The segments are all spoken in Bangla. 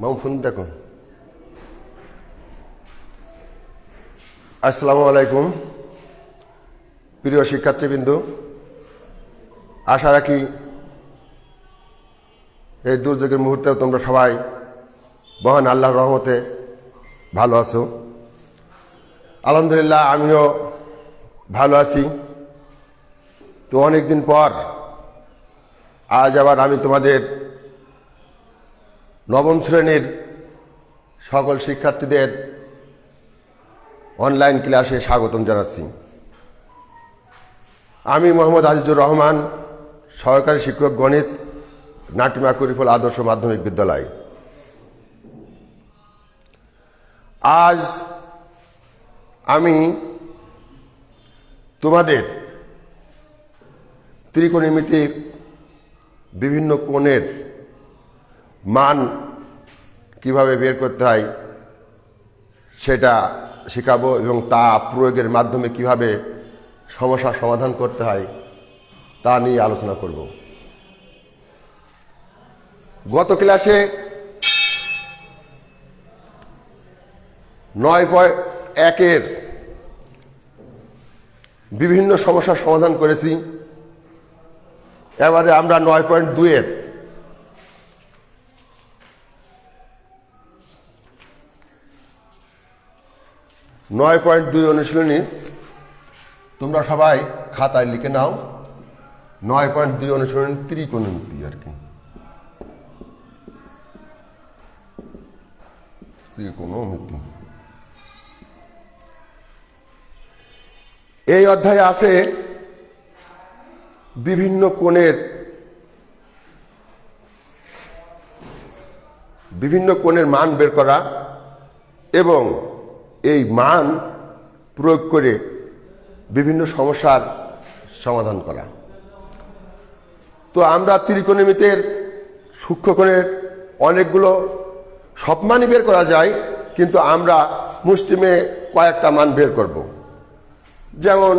মামু ফোন দেখুন। আসসালামু আলাইকুম প্রিয় শিক্ষার্থীবৃন্দ, আশা রাখি এই দুর্যোগের মুহূর্তেও তোমরা সবাই মহান আল্লাহর রহমতে ভালো আছো। আলহামদুলিল্লাহ আমিও ভালো আছি। তো অনেকদিন পর আজ আবার আমি তোমাদের নবম শ্রেণীর সকল শিক্ষার্থীদের অনলাইন ক্লাসে স্বাগতম জানাচ্ছি। আমি মোহাম্মদ আজিজুর রহমান, সহকারী শিক্ষক গণিত, নাটিমা কুরিফল আদর্শ মাধ্যমিক বিদ্যালয়। আজ আমি তোমাদের ত্রিকোণমিতির বিভিন্ন কোণের মান কিভাবে বের করতে হয় সেটা শেখাবো এবং তা প্রয়োগের মাধ্যমে কিভাবে সমস্যার সমাধান করতে হয় তা নিয়ে আলোচনা করব। গত ক্লাসে 9.1-এর বিভিন্ন সমস্যার সমাধান করেছি। এবারে আমরা 9.2-এর অনুশীলনী তোমরা সবাই খাতায় লিখে নাও। 9.2 অনুশীলনী ত্রিকোণমিতি আর কি, ত্রিকোণমিতি। এই অধ্যায়ে আছে বিভিন্ন কোণের মান বের করা এবং এই মান প্রয়োগ করে বিভিন্ন সমস্যার সমাধান করা। তো আমরা ত্রিকোণমিতির সূক্ষ্মকোণের অনেকগুলো সব মানই বের করা যায়, কিন্তু আমরা মুষ্টিমে কয়েকটা মান বের করব। যেমন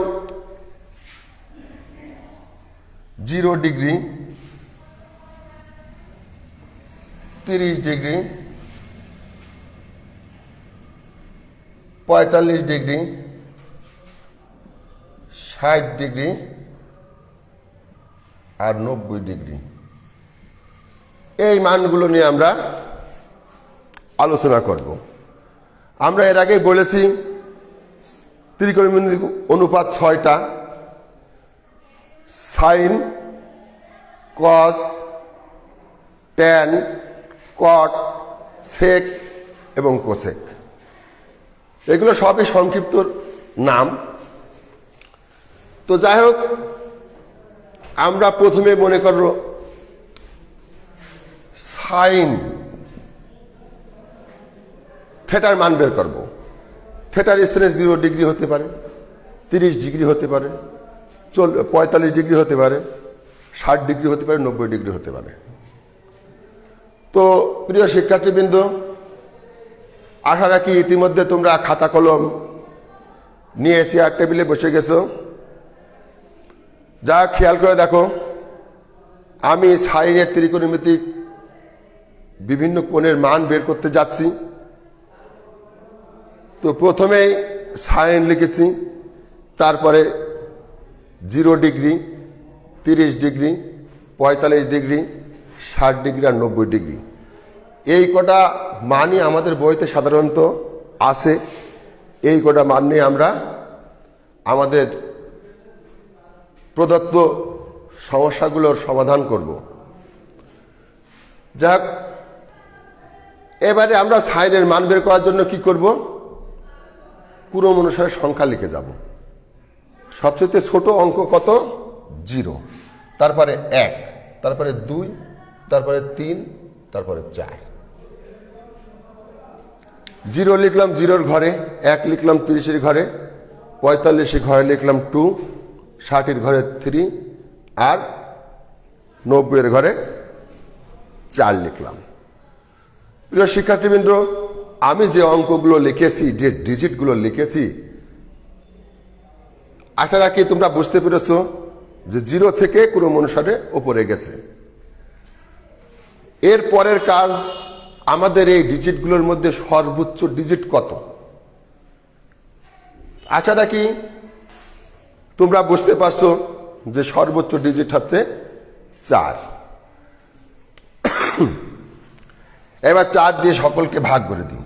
0 ডিগ্রি, 30 ডিগ্রি, 45 ডিগ্রি, 60 ডিগ্রি আর 90 ডিগ্রি। এই মানগুলো নিয়ে আমরা আলোচনা করব। আমরা এর আগেই বলেছি ত্রিকোণমিতির অনুপাত 6টা: সাইন, কস, ট্যান, কট, সেক এবং কোসেক। এগুলো সবই সংক্ষিপ্ত নাম। তো যাই হোক, আমরা প্রথমে মনে করব সাইন থিটার মান বের করব। থিটার স্থানে 0 ডিগ্রি হতে পারে, 30 ডিগ্রি হতে পারে, 45 ডিগ্রি হতে পারে, 60 ডিগ্রি হতে পারে, 90 ডিগ্রি হতে পারে। তো প্রিয় শিক্ষার্থীবৃন্দ, আশা রাখি ইতিমধ্যে তোমরা খাতা কলম নিয়ে চেয়ার টেবিলে বসে গেছো। যা খেয়াল করে দেখো, আমি সাইনের ত্রিকোণমিতিক বিভিন্ন কোণের মান বের করতে যাচ্ছি। তো প্রথমেই সাইন লিখেছি, তারপরে 0 ডিগ্রি, 30 ডিগ্রি, 45 ডিগ্রি, 60 ডিগ্রি আর 90 ডিগ্রি। এই কটা মানই আমাদের বইতে সাধারণত আছে। এই কটা মান নিয়ে আমরা আমাদের প্রদত্ত সমস্যাগুলোর সমাধান করব। যাক, এবারে আমরা সাইনের মান বের করার জন্য কি করব? ক্রম অনুসারে সংখ্যা লিখে যাব। সবচেয়ে ছোট অঙ্ক কত? 0, তারপরে 1, তারপরে 2, তারপরে 3, তারপরে 4। 0 লিখলাম 0-র ঘরে, 1 লিখলাম 30-এর ঘরে, 45-এর ঘরে লিখলাম 2, 60-এর ঘরে 3 আর 90-এর ঘরে 4 লিখলাম। প্রিয় শিক্ষার্থীবৃন্দ, আমি যে অঙ্কগুলো লিখেছি, যে ডিজিটগুলো লিখেছি, আশা রাখি তোমরা বুঝতে পেরেছ যে 0 থেকে ক্রম অনুসারে উপরে গেছে। এর পরের কাজ আমাদের এই ডিজিটগুলোর মধ্যে সর্বোচ্চ ডিজিট কত? আশা কি তোমরা বুঝতে পারছো যে সর্বোচ্চ ডিজিট হচ্ছে 4। এবার 4 দিয়ে সকলকে ভাগ করে দিই।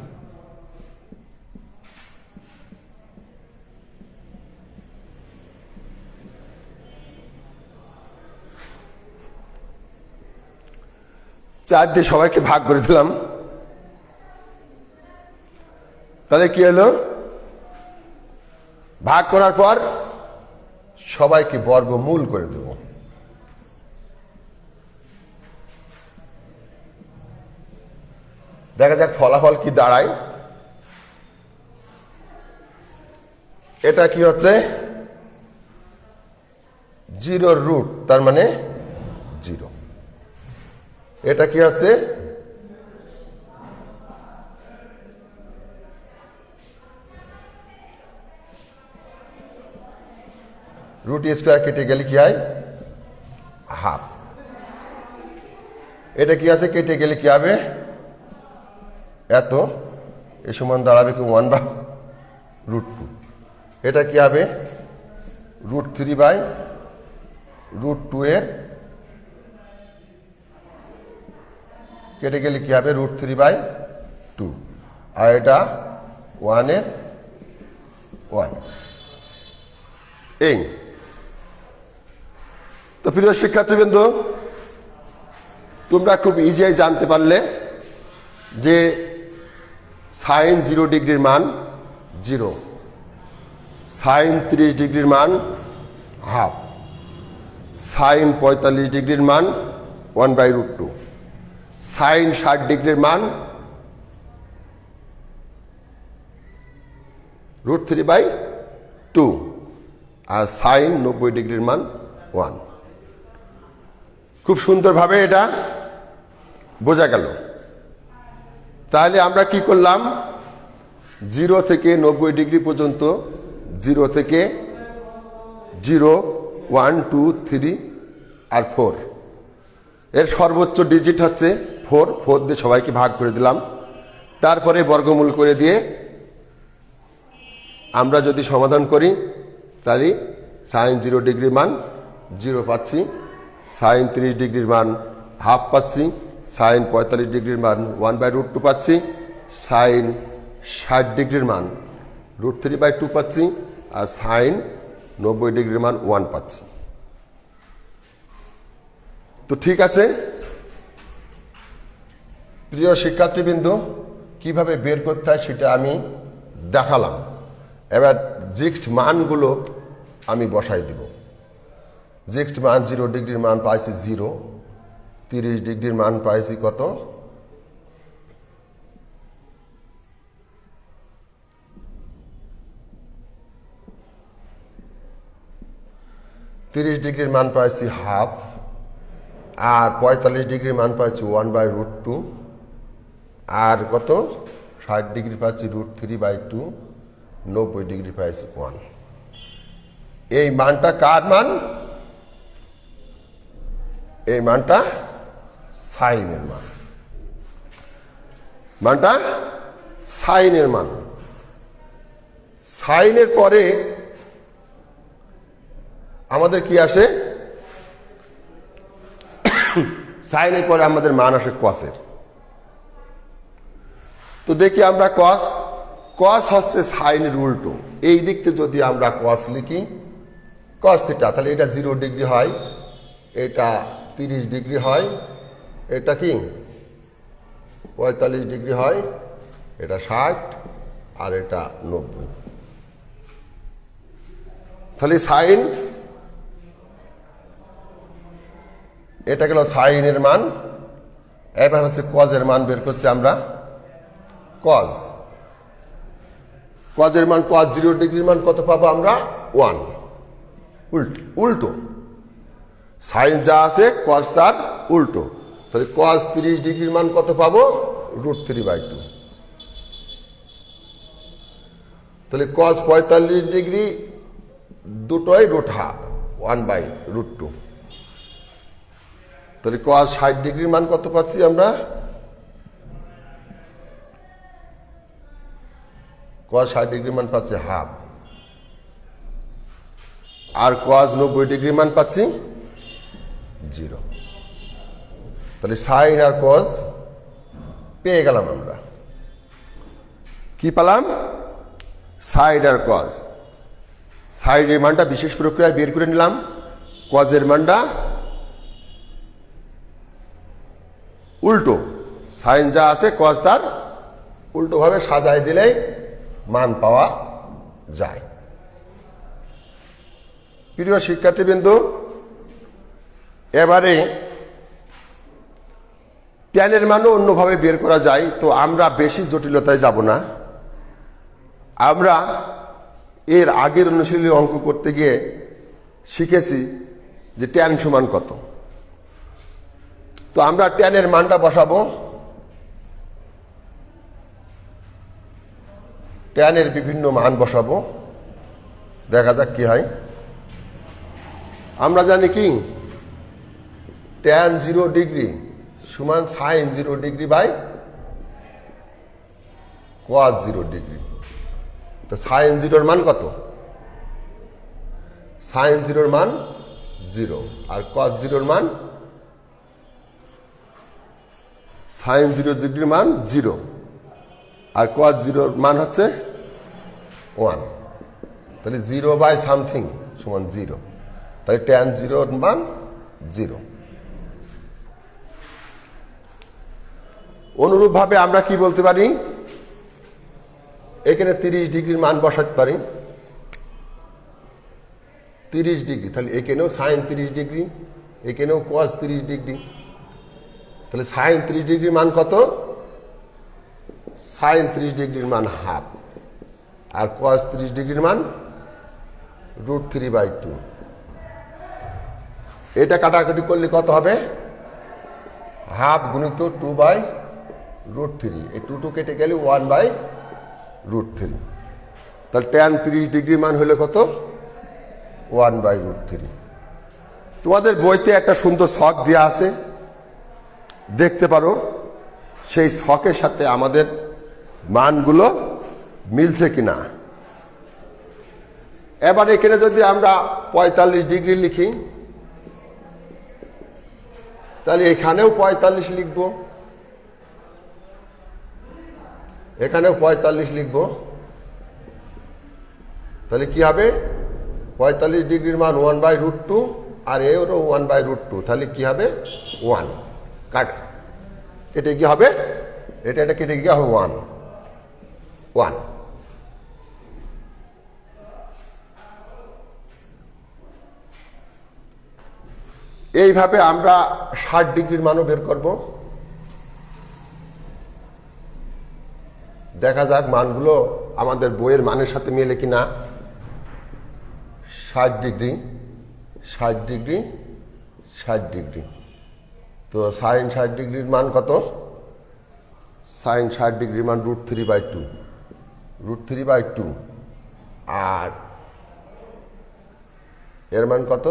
চার দিয়ে সবাইকে ভাগ করে দিলাম, তাহলে কি হলো? ভাগ করার পর সবাইকে বর্গমূল করে দেব। দেখা যাক ফলাফল কি দাঁড়ায়। এটা কি হচ্ছে? 0 রুট, তার মানে 0। এটা কি আছে? রুট স্কোয়ার কেটে গেলে কি হয়? হাফ। এটা কি আছে? কেটে গেলে কি হবে? এত। এ সমান দাঁড়াবে কি? 1/√2। এটা কি হবে? √3/√2 এর কেটে গেলে কি হবে? √3/2। আর এটা 1 এর 1। এই তো প্রিয় শিক্ষার্থীবৃন্দ, তোমরা খুব ইজিয়াই জানতে পারলে যে সাইন 0 ডিগ্রির মান 0, সাইন 30 ডিগ্রির মান হাফ, সাইন 45 ডিগ্রির মান 1/√2, সাইন 60 ডিগ্রির মান √3/2, আর সাইন 90 ডিগ্রির মান 1। খুব সুন্দরভাবে এটা বোঝা গেল। তাহলে আমরা কি করলাম? 0 থেকে 90 ডিগ্রি পর্যন্ত, 0 থেকে 0, 1, 2, 3 আর 4, এর সর্বোচ্চ ডিজিট হচ্ছে 4। 4 দিয়ে সবাইকে ভাগ করে দিলাম, তারপরে বর্গমূল করে দিয়ে আমরা যদি সমাধান করি তাহলে সাইন 0 ডিগ্রির মান 0 পাচ্ছি, সাইন 30 ডিগ্রির মান হাফ পাচ্ছি, সাইন 45 ডিগ্রির মান 1/√2 পাচ্ছি, সাইন 60 ডিগ্রির মান √3/2 পাচ্ছি, আর সাইন 90 ডিগ্রির মান 1 পাচ্ছি। তো ঠিক আছে প্রিয় শিক্ষার্থীবৃন্দ, কিভাবে বের করতে হয় সেটা আমি দেখালাম। এবার জিক্সড মানগুলো আমি বসাই দিব। জিক্সড মান 0 ডিগ্রির মান পাইছি 0, 30 ডিগ্রির মান পাইছি কত? 30 ডিগ্রির মান পাইছি হাফ, আর 45 ডিগ্রির মান পাইছি 1/√2, আর কত? 60 ডিগ্রি পাচ্ছি √3/2, 90 ডিগ্রি পাইছি 1। এই মানটা কার মান? এই মানটা সাইনের মান। মানটা সাইনের মান। সাইনের পরে আমাদের কি আসে? সাইনের পরে আমাদের মান আসে কসের। তো দেখি আমরা কস হচ্ছে সাইনের উল্টো। এই দিকতে যদি আমরা কস লিখি, কস থিটা, তাহলে এটা 0 ডিগ্রি হয়, এটা 30 ডিগ্রি হয়, এটা কি 45 ডিগ্রি হয়, এটা 60, আর এটা 90। তাহলে সাইন, এটা গেল সাইনের মান। এবার হচ্ছে কজের মান বের করছি আমরা। কজের মান, কজ 0 ডিগ্রির মান কত পাবো আমরা? 1। উল্টো সাইন যা আছে কজ তার উল্টো। তাহলে কজ 30 ডিগ্রির মান কত পাবো? √3/2। তাহলে কজ 45 ডিগ্রি দুটোই √1/√2। তাহলে কজ 60 ডিগ্রির মান কত পাচ্ছি আমরা? কজ 60 ডিগ্রি মান পাচ্ছি হাফ, আর কজ 90 ডিগ্রি মান পাচ্ছি 0। তাহলে সাইন আর কজ পেয়ে গেলাম আমরা। কি পেলাম? সাইড আর কজ। সাইডের মানটা বিশেষ প্রক্রিয়ায় বের করে নিলাম, কজের মানটা উল্টো, সাইন যা আছে কজ তার উল্টোভাবে সাজায় দিলেই মান পাওয়া যায়। প্রিয় শিক্ষার্থীবৃন্দ, এবারে ট্যানের মানও অন্যভাবে বের করা যায়, তো আমরা বেশি জটিলতায় যাব না। আমরা এর আগের অনুশীলনী অঙ্ক করতে গিয়ে শিখেছি যে ট্যান সমান কত। তো আমরা ট্যানের মানটা বসাবো, ট্যানের বিভিন্ন মান বসাবো, দেখা যাক কি হয়। আমরা জানি কি ট্যান 0 ডিগ্রি সমান sine 0 degree by cos 0 degree. তো সাইন 0-র মান কত? সাইন 0-র মান 0, আর কজ 0-র মান, সাইন 0 ডিগ্রির মান 0 আর কজ 0-র মান হচ্ছে 1। তাহলে 0 বাই সামথিং সমান 0, তাহলে ট্যান 0-র মান 0। অনুরূপভাবে আমরা কি বলতে পারি? এখানে 30 ডিগ্রির মান বসাতে পারি, 30 ডিগ্রি, তাহলে এখানেও সাইন 30 ডিগ্রি, এখানেও কজ 30 ডিগ্রি। তাহলে সাইন 30 ডিগ্রির মান কত? সাইন 30 ডিগ্রির মান হাফ, আর কজ 30 ডিগ্রির মান √3/2। এটা কাটাকাটি করলে কত হবে? হাফ গুণিত 2/√3, এই 2 কেটে গেলে 1/√3। তাহলে ট্যান 30 ডিগ্রির মান হলে কত? 1/√3। তোমাদের বইতে একটা সুন্দর ছক দেওয়া আছে, দেখতে পারো সেই ছকের সাথে আমাদের মানগুলো মিলছে কিনা। এবার এখানে যদি আমরা 45 ডিগ্রি লিখি, তাহলে এখানেও 45 লিখব, এখানেও 45 লিখব। তাহলে কি হবে? 45 ডিগ্রির মান 1/√2, আর এরও 1/√2, তাহলে কি হবে? 1 কাট কেটে কি হবে? এটা কেটে গিয়ে হবে 1। এইভাবে আমরা 60 ডিগ্রির মানও বের করব। দেখা যাক মানগুলো আমাদের বইয়ের মানের সাথে মেলে কিনা। 60 ডিগ্রি, 60 ডিগ্রি, 60 ডিগ্রি। তো সাইন 60 ডিগ্রির মান কত? সাইন 60 ডিগ্রির মান √3/2, √3/2, আর এর মান কত?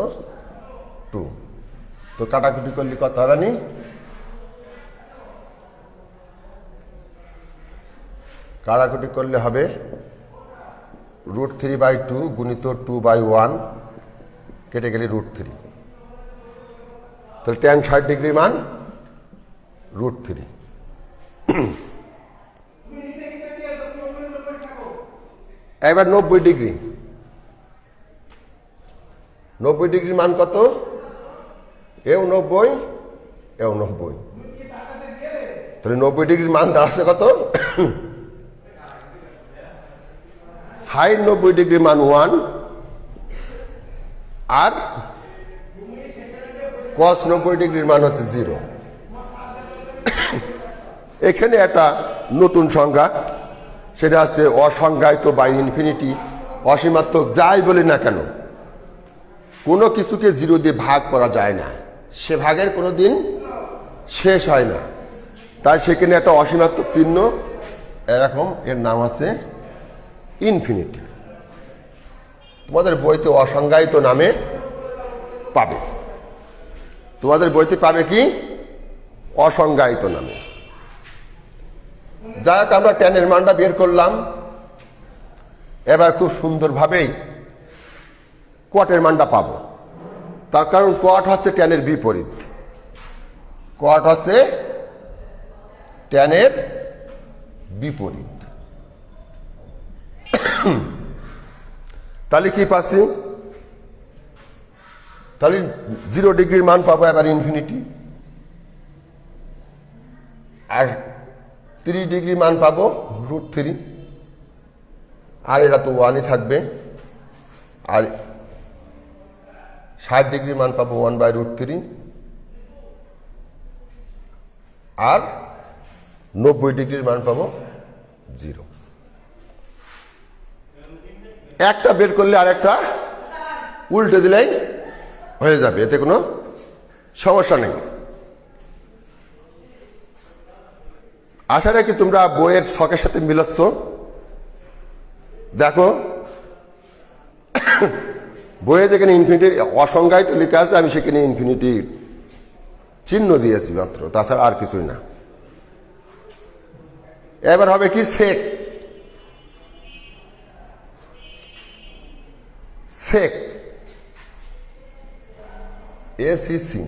2। তো কাটাকুটি করলে কত হবে? নি কাটাকুটি করলে হবে √3/2 গুণিত 2/1 কেটে গেলে √3। তাহলে ট্যান 60 ডিগ্রি মান √3। এবার 90 ডিগ্রি, 90 ডিগ্রির মান কত? এও 90, এও 90। তাহলে 90 ডিগ্রির মান দাঁড়াচ্ছে কত? সাইন 90 ডিগ্রির মান 1, আর কস 90 ডিগ্রির মান হচ্ছে 0। এখানে একটা নতুন সংজ্ঞা, সেটা আছে অসংজ্ঞায়িত বাই ইনফিনিটি, অসীমাত্মক। যাই বলি না কেন, কোনো কিছুকে 0 দিয়ে ভাগ করা যায় না, সে ভাগের কোনো দিন শেষ হয় না। তাই সেখানে একটা অসীমাত্মক চিহ্ন এরকম, এর নাম হচ্ছে ইনফিনিটি। তোমাদের বইতে অসংজ্ঞায়িত নামে পাবে, তোমাদের বইতে পাবে কি? অসংজ্ঞায়িত নামে। যাই হোক, আমরা ট্যানের মানটা বের করলাম। এবার খুব সুন্দরভাবেই কটের মানটা পাবো, তার কারণ কট হচ্ছে ট্যানের বিপরীত। কট হচ্ছে ট্যানের বিপরীত। তাহলে কি পাচ্ছি? তাহলে 0 ডিগ্রির মান পাবো এবার ইনফিনিটি, আর 30 ডিগ্রির মান পাবো √3, আর এটা তো 1ই থাকবে, আর 60 ডিগ্রির মান পাবো 1/√3, আর 90 ডিগ্রির মান পাবো 0। একটা বের করলে আর একটা উল্টে দিলেই হয়ে যাবে, এতে কোনো সমস্যা নেই। আশা রাখি তোমরা বইয়ের ছকের সাথে মিলাচ্ছ। দেখো বইয়ে যেখানে ইনফিনিটির অসংজ্ঞায়িত লেখা আছে, আমি সেখানে ইনফিনিটি চিহ্ন দিয়েছি মাত্র, তাছাড়া আর কিছুই না। এবার হবে কি সেক। সেক এসিসি,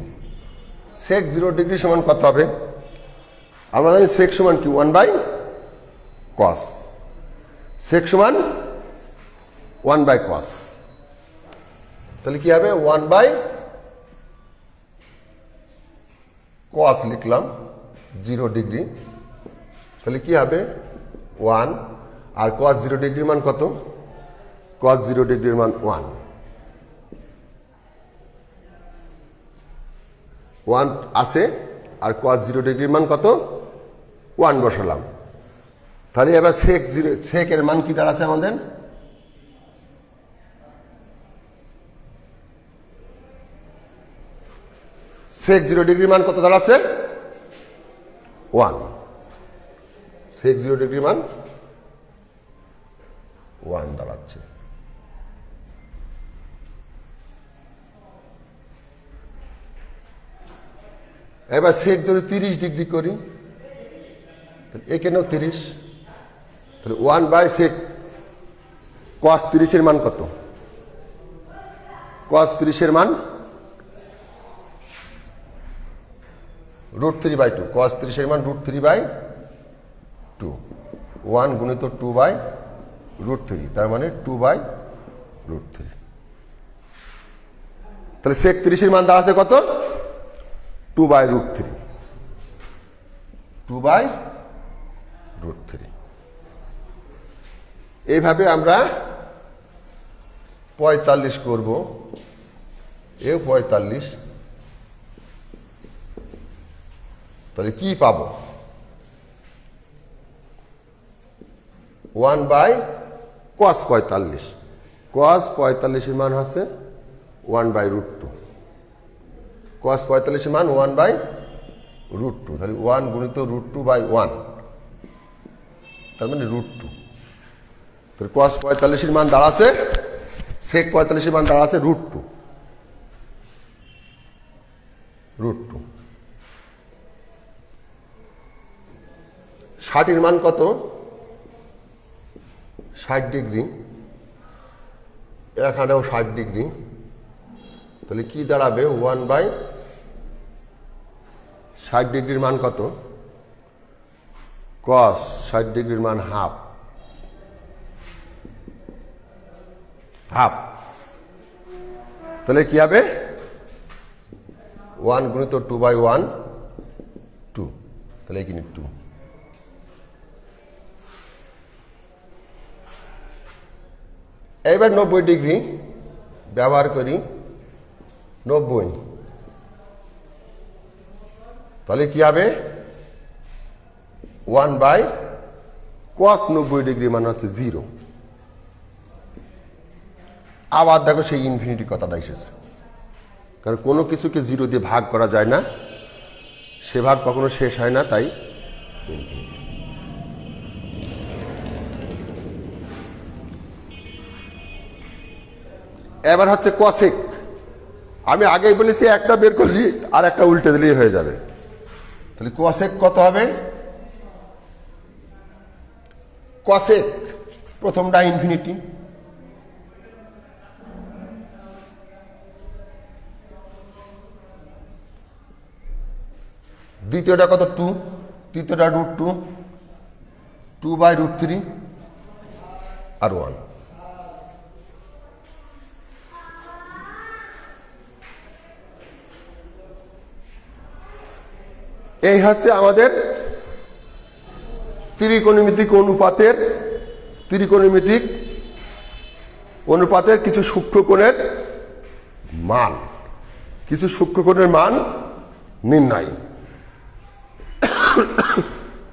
সেক 0 ডিগ্রি সমান কত হবে? আমরা জানি সেক সমান কি 1/cos। সেক সমান 1/cos, তাহলে কি হবে? 1/cos লিখলাম 0 ডিগ্রি, তাহলে কি হবে? 1, আর cos 0 ডিগ্রির মান কত? cos 0 ডিগ্রির মান 1 আছে, আর cos 0 ডিগ্রির মান কত? 1 বসালাম। তাহলে এবার সেকের মান কি দাঁড়াচ্ছে আমাদের? সেক 0 ডিগ্রির মান কত দাঁড়াচ্ছে? 1। সেক 0 ডিগ্রির মান 1 দাঁড়াচ্ছে। এবার সেক যদি 30 ডিগ্রি করি, তাহলে এখানেও 30, তাহলে 1/sec cos 30 এর মান কত? cos 30 এর মান √3/2। cos 30 এর মান √3/2, 1 গুণিত 2/√3, তার মানে 2/√3। তাহলে sec 30 এর মান দাঁড়াচ্ছে কত? 2/√3, 2/√3। এইভাবে আমরা 45 করব, এও 45। তাহলে কি পাবো? 1/cos 45। cos 45 এর মান হচ্ছে 1/√2। cos 45 এর মান 1/√2, তাহলে 1 গুণিত √2/1, তার মানে √2। তাহলে cos 45 এর মান দাঁড়াচ্ছে, sec 45 এর মান দাঁড়াচ্ছে √2। 60 এর মান কত? 60 ডিগ্রি, এখানেও 60 ডিগ্রি, তাহলে কি দাঁড়াবে? 1/60 ডিগ্রির মান কত? cos 60 ডিগ্রির মান হাফ। তাহলে কি হবে? 1 গুণিত 2/1, 2, তাহলে এখানে 2। এবার 90 ডিগ্রি ব্যবহার করি, 90, তাহলে কি হবে? 1/cos 90 ডিগ্রি মানে হচ্ছে 0। আবার দেখো সেই ইনফিনিটি কথাটা এসেছে, কারণ কোনো কিছুকে 0 দিয়ে ভাগ করা যায় না, সে ভাগ কখনো শেষ হয় না, তাই এবার হচ্ছে cosec। আমি আগেই বলেছি একটা বের করলি আর একটা উল্টে দিলেই হয়ে যাবে। তাহলে cosec কত হবে? cosec প্রথমটা ইনফিনিটি, দ্বিতীয়টা কত 2, তৃতীয়টা √2, 2/√3 আর 1। এই হচ্ছে আমাদের ত্রিকোণমিতিক অনুপাতের কিছু সূক্ষ্মকোণের মান, নির্ণয়।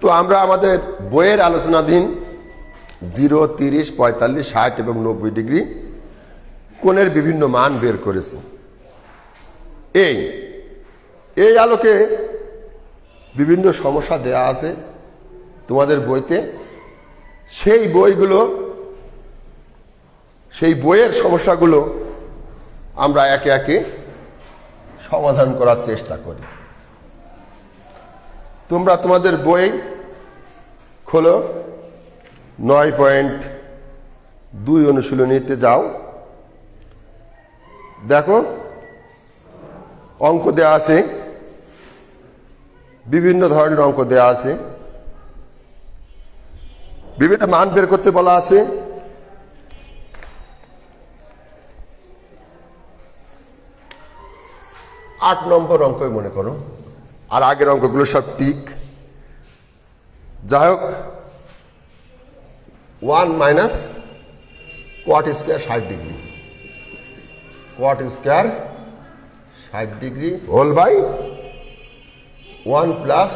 তো আমরা আমাদের বইয়ের আলোচনাধীন 0, 30, 45, 60 এবং 90 ডিগ্রি কোণের বিভিন্ন মান বের করেছি। এই আলোকে বিভিন্ন সমস্যা দেয়া আছে তোমাদের বইতে। সেই বইয়ের সমস্যাগুলো আমরা একে একে সমাধান করার চেষ্টা করি। তোমরা তোমাদের বই খোলো, 9.2 অনুশীলনীতে যাও, দেখো অঙ্ক দেয়া আছে, বিভিন্ন ধরনের অঙ্ক দেয়া আছে, বিভিন্ন মান বের করতে বলা আছে। আট নম্বর অঙ্কই মনে করো, আর আগের অঙ্কগুলো সব ঠিক। যাই হোক, 1 minus cot square 60 degree, cot square 60 degree whole by 1 plus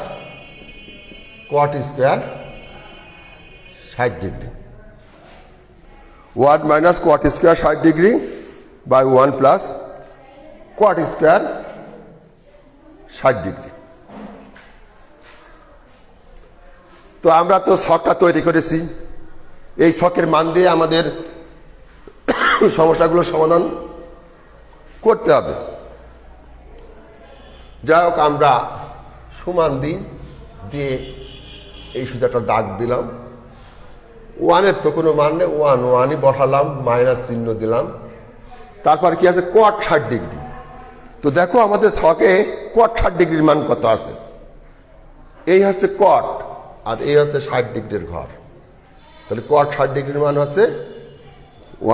cot square 60 degree. 1 minus cot square 60 degree by 1 plus cot square 60 degree. তো আমরা তো ছকটা তৈরি করেছি, এই ছকের মান দিয়ে আমাদের সমস্যাগুলো সমাধান করতে হবে। যাই হোক, আমরা সমান দিয়ে এই সোজাটা দাগ দিলাম। 1-এর তো কোনো মান নেই, 1ই বসালাম, মাইনাস চিহ্ন দিলাম। তারপর কি আছে, কোয়াট 60 ডিগ্রি। তো দেখো আমাদের ছকে কোয়াট 60 ডিগ্রির মান কত আছে। এই হচ্ছে কোয়াট, আর এই হচ্ছে 60 ডিগ্রির ঘর। তাহলে কোয়াট 60 ডিগ্রির মান হচ্ছে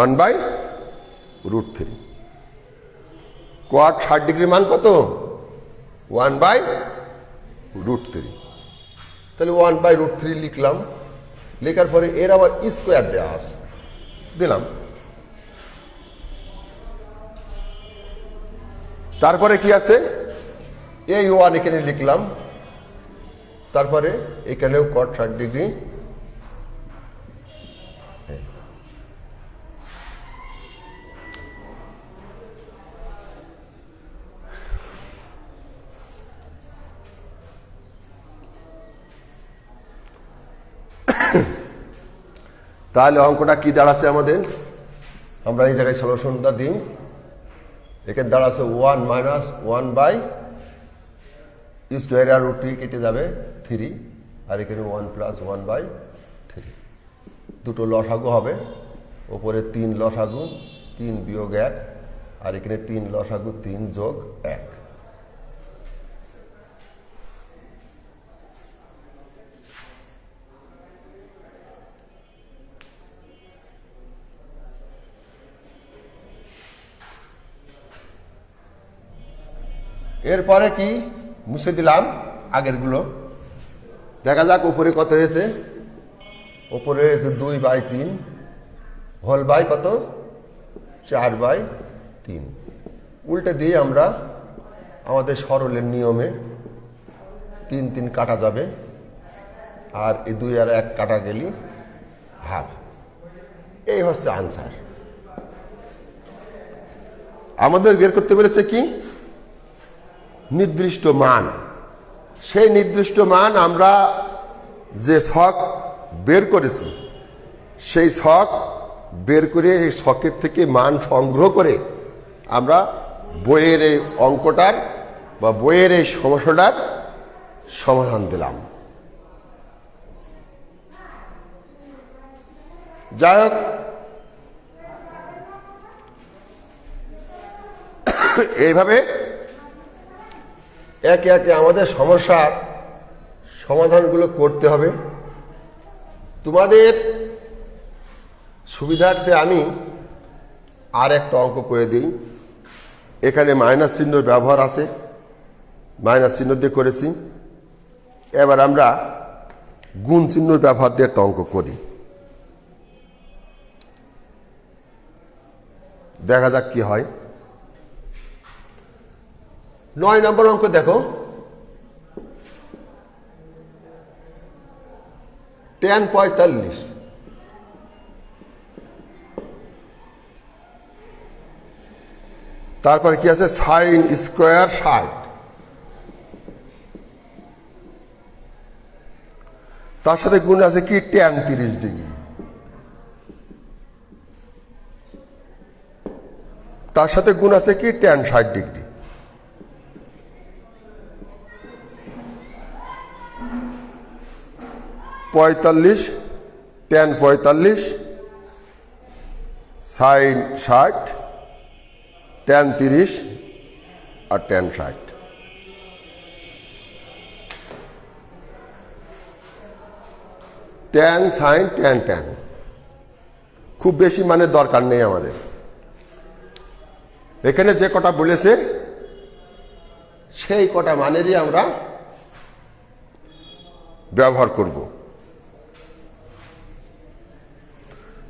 1/√3। কোয়াট 60 ডিগ্রির মান কত, 1/√3। তাহলে 1/√3 লিখলাম। লেখার পরে এর আবার স্কোয়ার দেওয়া আছে, দিলাম। তারপরে কি আছে, এই 1 এখানে লিখলাম। তারপরে এখানেও কোয়াট 60 ডিগ্রি, তাহলে অঙ্কটা কি দাঁড়াচ্ছে আমাদের, আমরা এই জায়গায় সলিউশনটা দিই। এখানে দাঁড়াচ্ছে 1 মাইনাস 1/√3 আর √3 কেটে যাবে 3, আর এখানে 1 প্লাস 1/3। দুটো লসাগু হবে, ওপরে 3 লসাগু, 3 বিয়োগ 1, আর এখানে 3 লসাগু, 3 যোগ 1। এরপরে কি মুছে দিলাম আগেরগুলো। দেখা যাক উপরে কত হয়েছে। উপরে হয়েছে 2/3 হোল বাই কত, 4/3। উল্টে দিয়ে আমরা আমাদের সরলের নিয়মে 3 3 কাটা যাবে, আর এই 2 আর 1 কাটা গেলি হাফ। এই হচ্ছে আনসার। আমাদের বের করতে পেরেছে কি, নির্দিষ্ট মান। সেই নির্দিষ্ট মান আমরা যে ছক বের করেছি, সেই ছক বের করে এই ছকের থেকে মান সংগ্রহ করে আমরা বইয়ের এই অঙ্কটার বা বইয়ের এই সমস্যাটার সমাধান দিলাম। যাই হোক, এইভাবে একে একে আমাদের সমস্যার সমাধানগুলো করতে হবে। তোমাদের সুবিধার্থে আমি আর একটা অঙ্ক করে দিই। এখানে মাইনাস চিহ্নর ব্যবহার আছে, মাইনাস চিহ্ন দিয়ে করেছি। এবার আমরা গুণ চিহ্নর ব্যবহার দিয়ে একটা অঙ্ক করি, দেখা যাক কি হয়। 9 নম্বর অঙ্ক দেখো, tan 45, তারপরে কি আছে sin স্কোয়ার 60, তার সাথে গুণ আছে কি tan 30 ডিগ্রি, তার সাথে গুণ আছে কি tan 60 degree. tan 45, sin 60, tan 30 আর tan 60। tan sin tan খুব বেশি মানের দরকার নেই আমাদের। এখানে যে কটা বলেছে সেই কটা মানেরই আমরা ব্যবহার করব।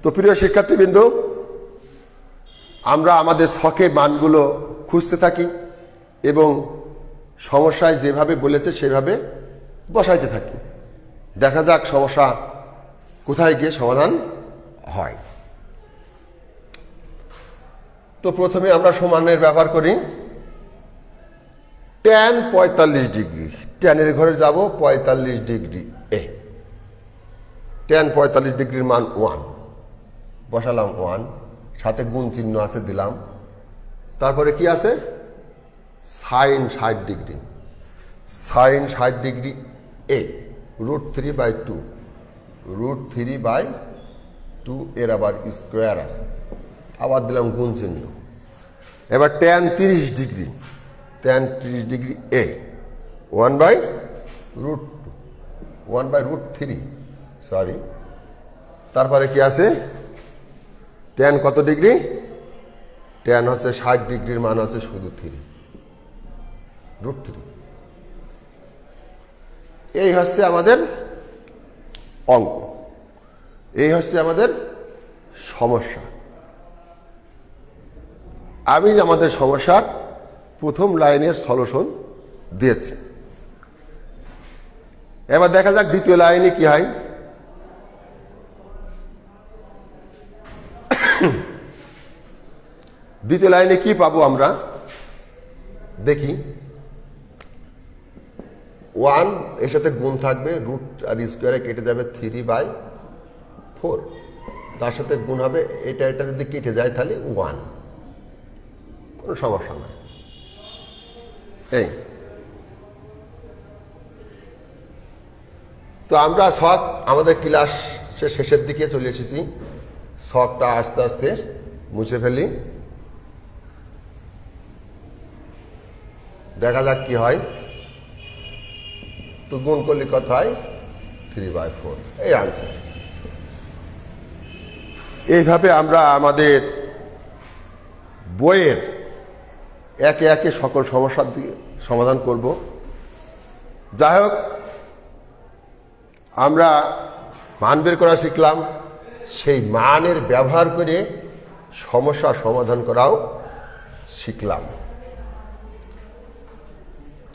তো প্রিয় শিক্ষার্থীবৃন্দ, আমরা আমাদের ছকে মানগুলো খুঁজতে থাকি এবং সমস্যায় যেভাবে বলেছে সেভাবে বসাইতে থাকি। দেখা যাক সমস্যা কোথায় গিয়ে সমাধান হয়। তো প্রথমে আমরা সমানের ব্যবহার করি। tan 45 ডিগ্রি, ট্যানের ঘরে যাব 45 ডিগ্রি এ। tan 45 ডিগ্রির মান 1, বসালাম 1, সাথে গুণ চিহ্ন আছে দিলাম। তারপরে কি আছে sin 60 ডিগ্রি, sin 60 ডিগ্রি এ, √3/2, √3/2 এর আবার স্কোয়ার আছে, আবার দিলাম গুণ চিহ্ন। এবার tan 30 ডিগ্রি, tan 30 ডিগ্রি এ, 1/√3, সরি। তারপরে কি আছে tan কত ডিগ্রি, tan হচ্ছে 60 ডিগ্রির মান আছে শুধু 3, √3। এই হচ্ছে আমাদের অঙ্ক, এই হচ্ছে আমাদের সমস্যা। আমি আমাদের সমস্যার প্রথম লাইনের সলিউশন দিয়েছি। এবার দেখা যাক দ্বিতীয় লাইনে কি হয়। দ্বিতীয় লাইনে কি পাবো আমরা দেখি। 1 এর সাথে গুণ থাকবে, রুট আর স্কোয়ারে কেটে যাবে 3/4, তার সাথে গুণ হবে এটা যদি কেটে যায় তাহলে 1, কোনো সমস্যা নাই। এই তো আমরা ছক আমাদের ক্লাস শেষের দিকে চলে এসেছি। ছকটা আস্তে আস্তে মুছে ফেলি, দেখা যাক কি হয়। তো গুণ করলে কত হয় 3/4, এই আনসার। এইভাবে আমরা আমাদের বইয়ের একে একে সকল সমস্যার দিকে সমাধান করব। যাই হোক, আমরা মান বের করা শিখলাম, সেই মানের ব্যবহার করে সমস্যা সমাধান করাও শিখলাম।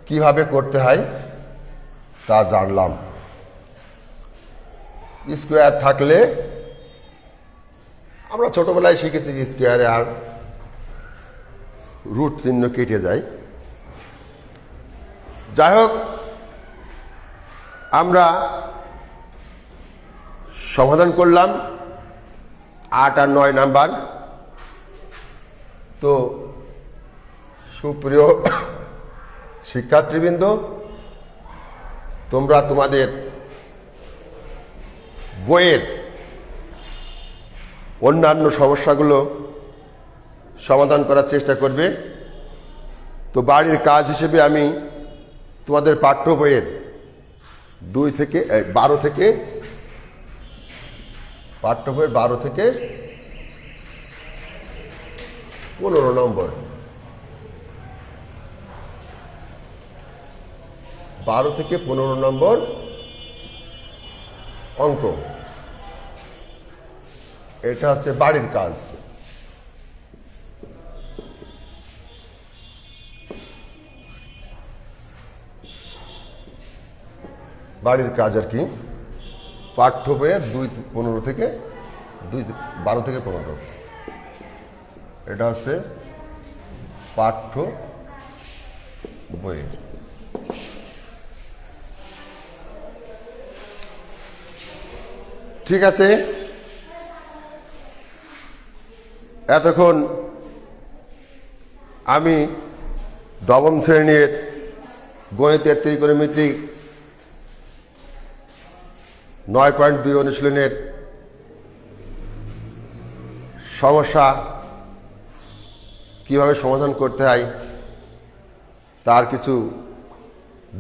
কিভাবে করতে হয় তা জানলাম। স্কোয়ার থাকলে আমরা ছোটবেলায় শিখেছি স্কোয়ারে আর রুট চিহ্ন কেটে যায়। যাই হোক, আমরা সমাধান করলাম 8 আর 9 নাম্বার। তো সুপ্রিয় শিক্ষার্থীবৃন্দ, তোমরা তোমাদের বইয়ের অন্যান্য সমস্যাগুলো সমাধান করার চেষ্টা করবে। তো বাড়ির কাজ হিসেবে আমি তোমাদের পাঠ্য বইয়ের 12 থেকে পাঠ্য বইয়ের 12 থেকে 15 নম্বর 12 থেকে 15 নম্বর অঙ্ক, এটা হচ্ছে বাড়ির কাজ। বাড়ির কাজ আর কি পাঠ্য বইয়ে 12 থেকে 15, এটা হচ্ছে পাঠ্য বইয়ে। ঠিক আছে, এতক্ষণ আমি নবম শ্রেণীর গণিতের ত্রিকোণমিতিক 9.2 অনুশীলনের সমস্যা কিভাবে সমাধান করতে হয় তার কিছু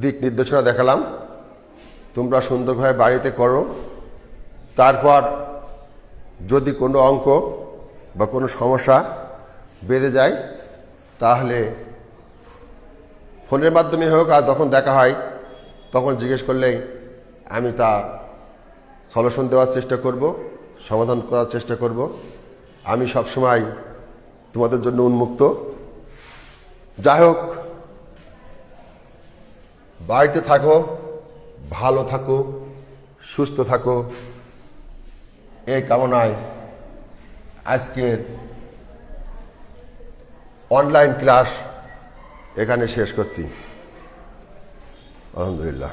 দিক নির্দেশনা দেখালাম। তোমরা সুন্দরভাবে বাড়িতে করো। তারপর যদি কোনো অঙ্ক বা কোনো সমস্যা বেড়ে যায় তাহলে ফোনের মাধ্যমে হোক আর যখন দেখা হয় তখন জিজ্ঞেস করলেই আমি তা সলিউশন দেওয়ার চেষ্টা করব, সমাধান করার চেষ্টা করব। আমি সবসময় তোমাদের জন্য উন্মুক্ত। যাই হোক, বাড়িতে থাকো, ভালো থাকো, সুস্থ থাকো, এই কামনায় আজকের অনলাইন ক্লাস এখানে শেষ করছি। আলহামদুলিল্লাহ।